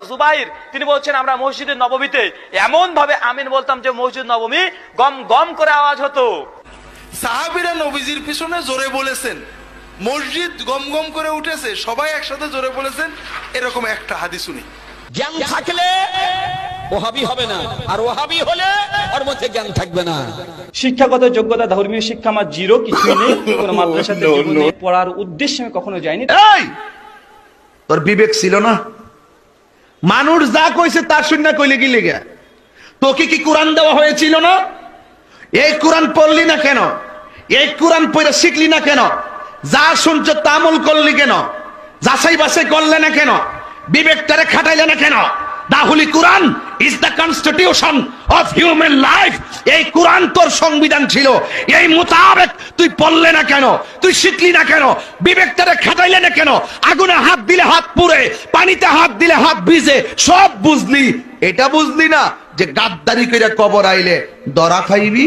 জুবাইর তিনি বলছেন আমরা মসজিদে নববীতে এমন ভাবে আমিন বলতাম যে মসজিদ নবমী গম গম করে আওয়াজ হতো। সাহাবীরা নবীজির পিছনে জোরে বলেছেন, মসজিদ গম গম করে উঠেছে, সবাই একসাথে জোরে বলেছেন, এরকম একটা হাদিস শুনি। জ্ঞান থাকলে ওহাবি হবে না, আর ওহাবি হলে ওর মধ্যে জ্ঞান থাকবে না। শিক্ষাগত যোগ্যতা ধর্মীয় শিক্ষা আমার জিরো, কিছুই নেই। কোনো মাদ্রাসাতে জীবনে পড়ার উদ্দেশ্যে আমি কখনো যাইনি। এই তোর বিবেক ছিল না? মানুষ যা কইছে তার শূন্য কইলে কি লেগে? তোকে কি কোরআন দেওয়া হয়েছিল না? এই কোরআন পড়লি না কেন? এই কোরআন পড়ে শিখলি না কেন? যা শুনছ তা আমল করলি কেন? যাচাই বাছাই করলে না কেন? বিবেকটারে খাটাইলে না কেন? The holy Quran is the constitution of human life. এই কোরআন তোর সংবিধান ছিল, এই মোতাবেক তুই পড়লে না কেন? তুই শিখলি না কেন? বিবেকটারে খাটাইলে না কেন? আগুনে হাত দিলে হাত পুড়ে, পানিতে হাত দিলে হাত ভিজে, সব বুঝলি। এটা বুঝলি না যে গাদ্দারি কইরা কবর আইলে দরা খাইবি?